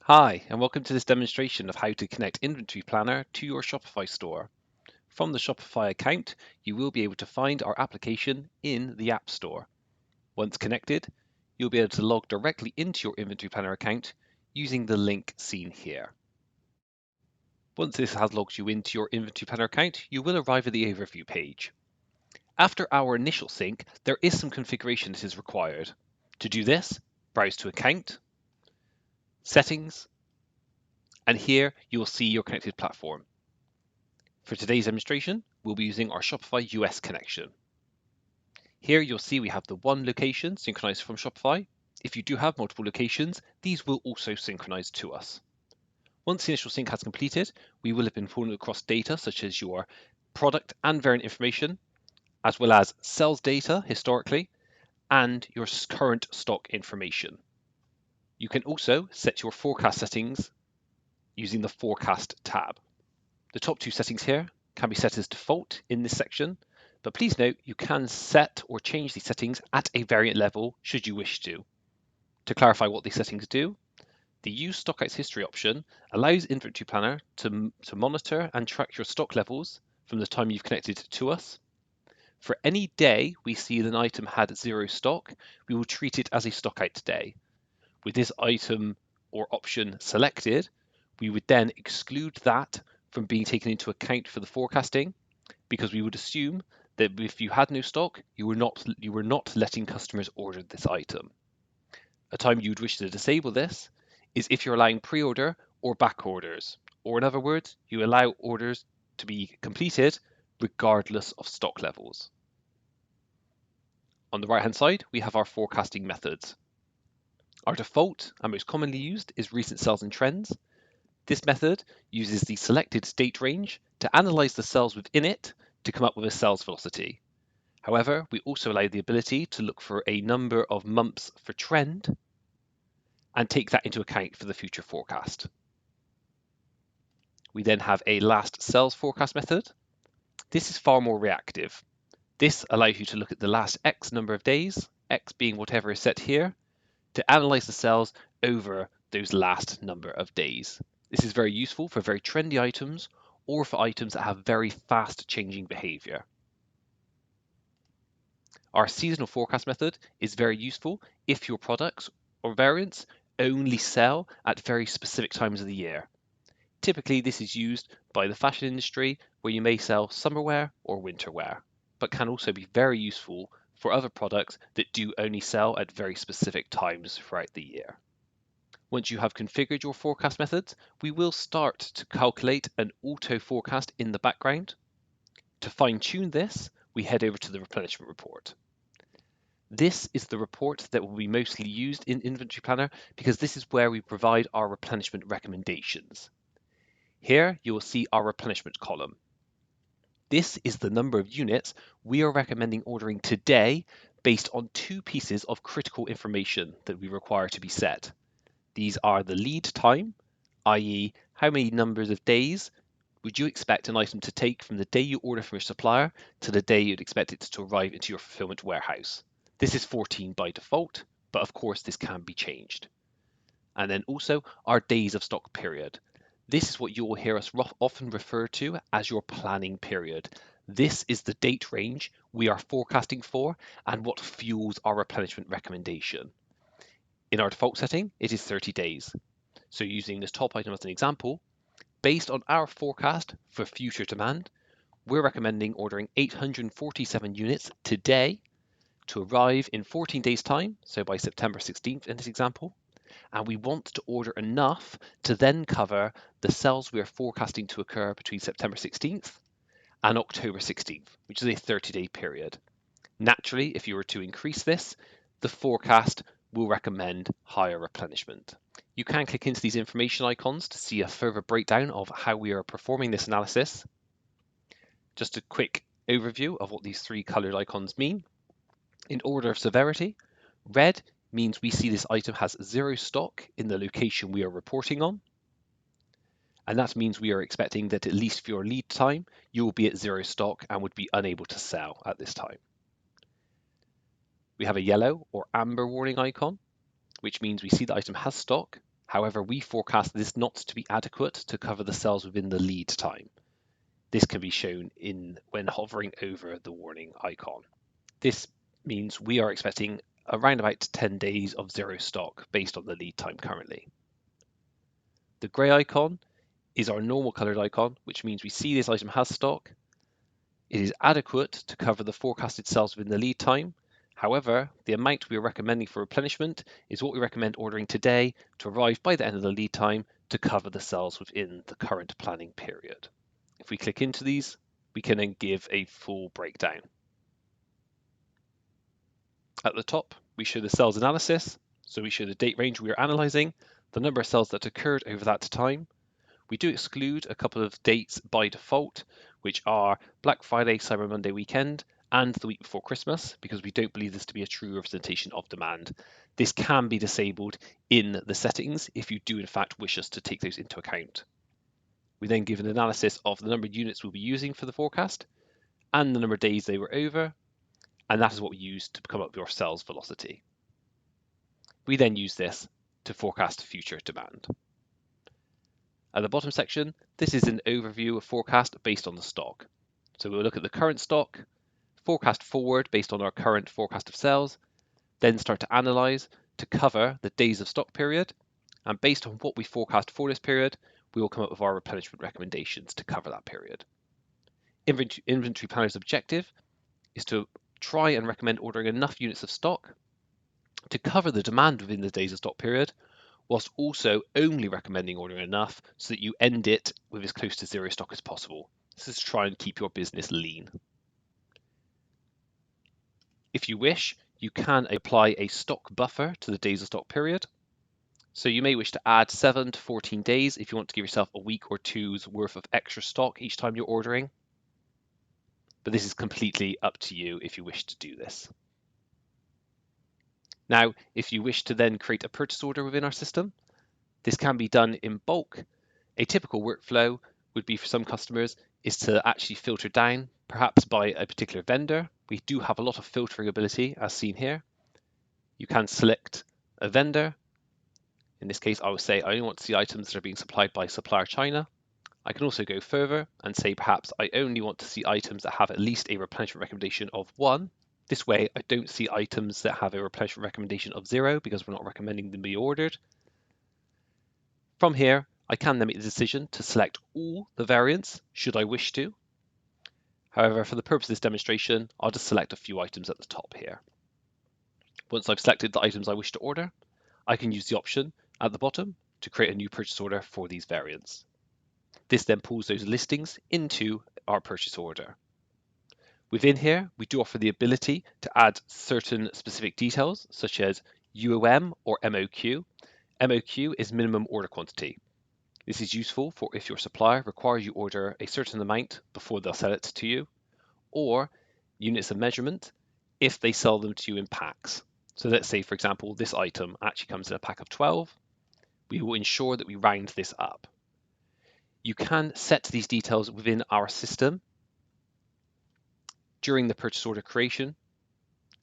Hi, and welcome to this demonstration of how to connect Inventory Planner to your Shopify store. From the Shopify account, you will be able to find our application in the App Store. Once connected, you'll be able to log directly into your Inventory Planner account using the link seen here. Once this has logged you into your Inventory Planner account, you will arrive at the overview page. After our initial sync, there is some configuration that is required. To do this, browse to Account, Settings, and here you will see your connected platform. For today's demonstration, we'll be using our Shopify US connection. Here you'll see we have the one location synchronized from Shopify. If you do have multiple locations, these will also synchronize to us. Once the initial sync has completed, we will have been pulling across data such as your product and variant information, as well as sales data historically, and your current stock information. You can also set your forecast settings using the Forecast tab. The top two settings here can be set as default in this section, but please note you can set or change these settings at a variant level should you wish to. To clarify what these settings do, the Use Stockouts History option allows Inventory Planner to monitor and track your stock levels from the time you've connected to us. For any day we see that an item had zero stock, we will treat it as a stockout day. With this item or option selected, we would then exclude that from being taken into account for the forecasting, because we would assume that if you had no stock, you were not letting customers order this item. A time you would wish to disable this is if you're allowing pre-order or back orders, or in other words, you allow orders to be completed regardless of stock levels. On the right-hand side, we have our forecasting methods. Our default and most commonly used is recent sales and trends. This method uses the selected date range to analyze the cells within it to come up with a sales velocity. However, we also allow the ability to look for a number of months for trend and take that into account for the future forecast. We then have a last sales forecast method. This is far more reactive. This allows you to look at the last X number of days, X being whatever is set here, to analyze the cells over those last number of days. This is very useful for very trendy items or for items that have very fast changing behavior. Our seasonal forecast method is very useful if your products or variants only sell at very specific times of the year. Typically, this is used by the fashion industry where you may sell summer wear or winter wear, but can also be very useful for other products that do only sell at very specific times throughout the year. Once you have configured your forecast methods, we will start to calculate an auto forecast in the background. To fine-tune this, we head over to the replenishment report. This is the report that will be mostly used in Inventory Planner because this is where we provide our replenishment recommendations. Here you will see our replenishment column. This is the number of units we are recommending ordering today based on two pieces of critical information that we require to be set. These are the lead time, i.e. how many numbers of days would you expect an item to take from the day you order from your supplier to the day you'd expect it to arrive into your fulfillment warehouse. This is 14 by default, but of course this can be changed. And then also our days of stock period. This is what you will hear us often refer to as your planning period. This is the date range we are forecasting for and what fuels our replenishment recommendation. In our default setting, it is 30 days. So using this top item as an example, based on our forecast for future demand, we're recommending ordering 847 units today to arrive in 14 days time, so by September 16th in this example, and we want to order enough to then cover the sales we are forecasting to occur between September 16th and October 16th, which is a 30-day period. Naturally, if you were to increase this, the forecast will recommend higher replenishment. You can click into these information icons to see a further breakdown of how we are performing this analysis. Just a quick overview of what these three colored icons mean. In order of severity, red means we see this item has zero stock in the location we are reporting on. And that means we are expecting that at least for your lead time, you will be at zero stock and would be unable to sell at this time. We have a yellow or amber warning icon, which means we see the item has stock. However, we forecast this not to be adequate to cover the sales within the lead time. This can be shown when hovering over the warning icon. This means we are expecting around about 10 days of zero stock based on the lead time currently. The grey icon is our normal coloured icon, which means we see this item has stock. It is adequate to cover the forecasted sales within the lead time. However, the amount we are recommending for replenishment is what we recommend ordering today to arrive by the end of the lead time to cover the sales within the current planning period. If we click into these, we can then give a full breakdown. At the top, we show the sales analysis. So we show the date range we are analysing, the number of sales that occurred over that time. We do exclude a couple of dates by default, which are Black Friday, Cyber Monday weekend, and the week before Christmas, because we don't believe this to be a true representation of demand. This can be disabled in the settings if you do in fact wish us to take those into account. We then give an analysis of the number of units we'll be using for the forecast and the number of days they were over, and that is what we use to come up with your sales velocity. We then use this to forecast future demand. At the bottom section, this is an overview of forecast based on the stock. So we'll look at the current stock, forecast forward based on our current forecast of sales, then start to analyze to cover the days of stock period, and based on what we forecast for this period, we will come up with our replenishment recommendations to cover that period. Inventory Planner's objective is to try and recommend ordering enough units of stock to cover the demand within the days of stock period, whilst also only recommending ordering enough so that you end it with as close to zero stock as possible. This is to try and keep your business lean. If you wish, you can apply a stock buffer to the days of stock period. So you may wish to add 7 to 14 days if you want to give yourself a week or two's worth of extra stock each time you're ordering. But this is completely up to you if you wish to do this. Now, if you wish to then create a purchase order within our system, this can be done in bulk. A typical workflow would be for some customers is to actually filter down, perhaps by a particular vendor. We do have a lot of filtering ability as seen here. You can select a vendor. In this case, I would say I only want to see items that are being supplied by supplier China. I can also go further and say perhaps I only want to see items that have at least a replenishment recommendation of 1. This way, I don't see items that have a replenishment recommendation of 0 because we're not recommending them be ordered. From here, I can then make the decision to select all the variants should I wish to. However, for the purpose of this demonstration, I'll just select a few items at the top here. Once I've selected the items I wish to order, I can use the option at the bottom to create a new purchase order for these variants. This then pulls those listings into our purchase order. Within here, we do offer the ability to add certain specific details, such as UOM or MOQ. MOQ is minimum order quantity. This is useful for if your supplier requires you order a certain amount before they'll sell it to you, or units of measurement if they sell them to you in packs. So let's say, for example, this item actually comes in a pack of 12. We will ensure that we round this up. You can set these details within our system during the purchase order creation.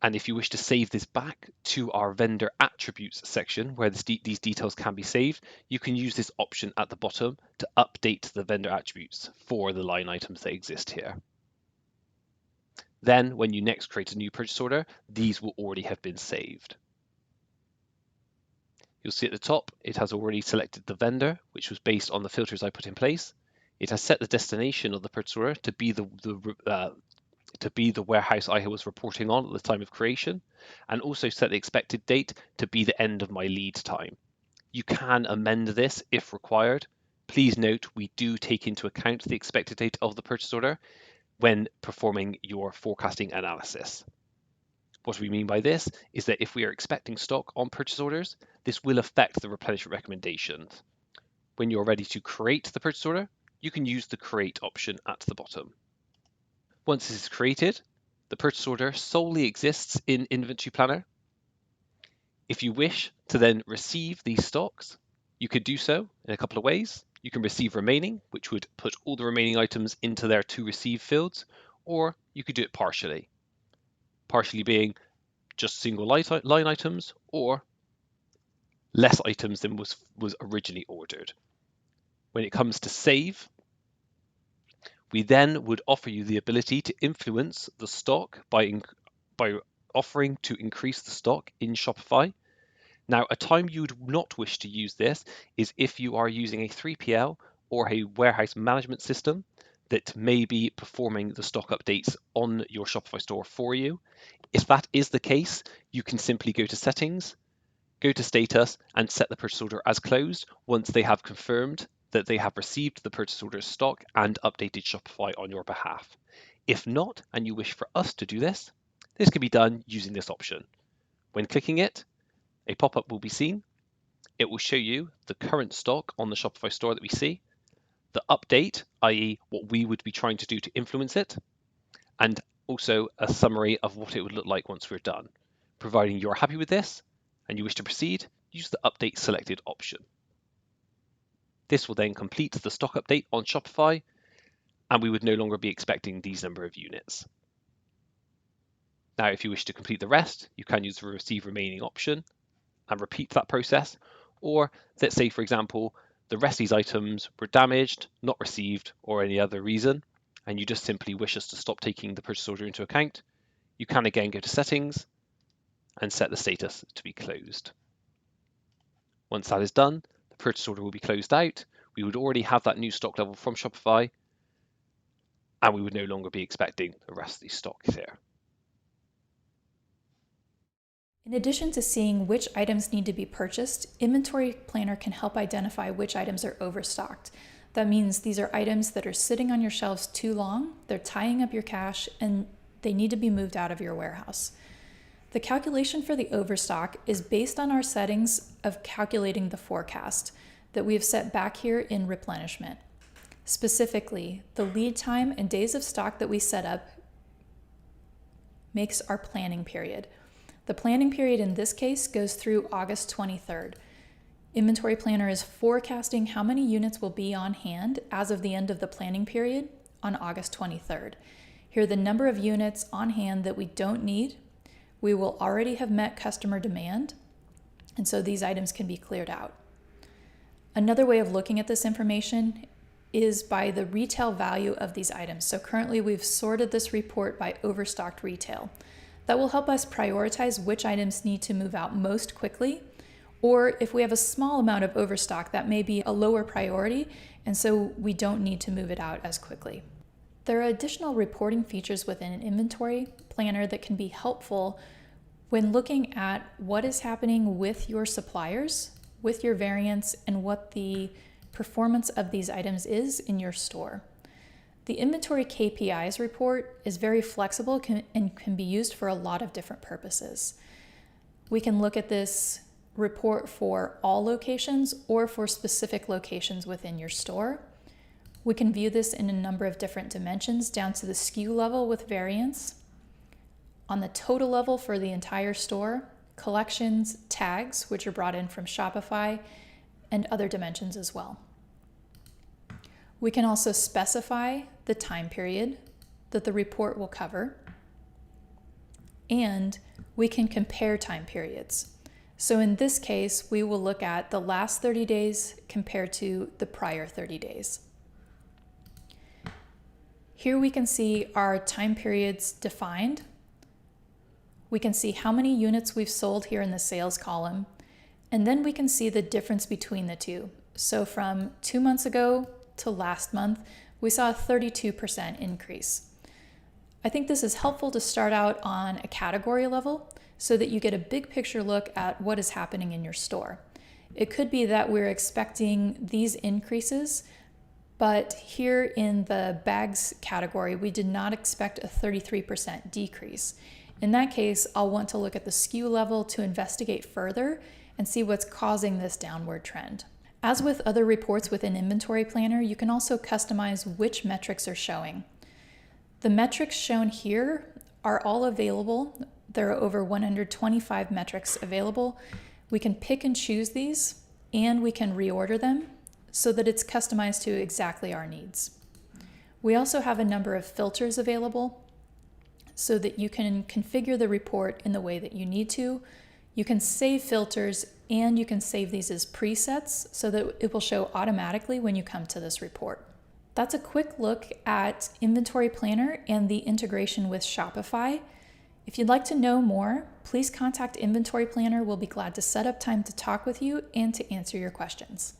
And if you wish to save this back to our vendor attributes section where these details can be saved, you can use this option at the bottom to update the vendor attributes for the line items that exist here. Then when you next create a new purchase order, these will already have been saved. You'll see at the top, it has already selected the vendor, which was based on the filters I put in place. It has set the destination of the purchase order to be the warehouse I was reporting on at the time of creation, and also set the expected date to be the end of my lead time. You can amend this if required. Please note we do take into account the expected date of the purchase order when performing your forecasting analysis. What we mean by this is that if we are expecting stock on purchase orders, this will affect the replenishment recommendations. When you're ready to create the purchase order, you can use the create option at the bottom. Once this is created, the purchase order solely exists in Inventory Planner. If you wish to then receive these stocks, you could do so in a couple of ways. You can receive remaining, which would put all the remaining items into their to receive fields, or you could do it partially. Partially being just single line items, or less items than was originally ordered. When it comes to save, we then would offer you the ability to influence the stock by offering to increase the stock in Shopify. Now, a time you would not wish to use this is if you are using a 3PL or a warehouse management system that may be performing the stock updates on your Shopify store for you. If that is the case, you can simply go to Settings, go to Status, and set the purchase order as closed once they have confirmed that they have received the purchase order stock and updated Shopify on your behalf. If not, and you wish for us to do this, this can be done using this option. When clicking it, a pop-up will be seen. It will show you the current stock on the Shopify store that we see, the update, i.e. what we would be trying to do to influence it, and also a summary of what it would look like once we're done. Providing you're happy with this and you wish to proceed, use the Update Selected option. This will then complete the stock update on Shopify, and we would no longer be expecting these number of units. Now, if you wish to complete the rest, you can use the Receive Remaining option and repeat that process. Or let's say, for example, the rest of these items were damaged, not received, or any other reason, and you just simply wish us to stop taking the purchase order into account, you can again go to Settings and set the status to be closed. Once that is done, the purchase order will be closed out. We would already have that new stock level from Shopify, and we would no longer be expecting the rest of these stocks here. In addition to seeing which items need to be purchased, Inventory Planner can help identify which items are overstocked. That means these are items that are sitting on your shelves too long, they're tying up your cash, and they need to be moved out of your warehouse. The calculation for the overstock is based on our settings of calculating the forecast that we have set back here in Replenishment. Specifically, the lead time and days of stock that we set up makes our planning period. The planning period in this case goes through August 23rd. Inventory Planner is forecasting how many units will be on hand as of the end of the planning period on August 23rd. Here are the number of units on hand that we don't need. We will already have met customer demand, and so these items can be cleared out. Another way of looking at this information is by the retail value of these items. So currently we've sorted this report by overstocked retail. That will help us prioritize which items need to move out most quickly, or if we have a small amount of overstock, that may be a lower priority, and so we don't need to move it out as quickly. There are additional reporting features within an Inventory Planner that can be helpful when looking at what is happening with your suppliers, with your variants, and what the performance of these items is in your store. The Inventory KPIs report is very flexible and can be used for a lot of different purposes. We can look at this report for all locations or for specific locations within your store. We can view this in a number of different dimensions, down to the SKU level with variants, on the total level for the entire store, collections, tags, which are brought in from Shopify, and other dimensions as well. We can also specify the time period that the report will cover, and we can compare time periods. So in this case, we will look at the last 30 days compared to the prior 30 days. Here we can see our time periods defined. We can see how many units we've sold here in the sales column, and then we can see the difference between the two. So from 2 months ago to last month, we saw a 32% increase. I think this is helpful to start out on a category level so that you get a big picture look at what is happening in your store. It could be that we're expecting these increases, but here in the bags category, we did not expect a 33% decrease. In that case, I'll want to look at the SKU level to investigate further and see what's causing this downward trend. As with other reports within Inventory Planner, you can also customize which metrics are showing. The metrics shown here are all available. There are over 125 metrics available. We can pick and choose these, and we can reorder them so that it's customized to exactly our needs. We also have a number of filters available so that you can configure the report in the way that you need to. You can save filters and you can save these as presets so that it will show automatically when you come to this report. That's a quick look at Inventory Planner and the integration with Shopify. If you'd like to know more, please contact Inventory Planner. We'll be glad to set up time to talk with you and to answer your questions.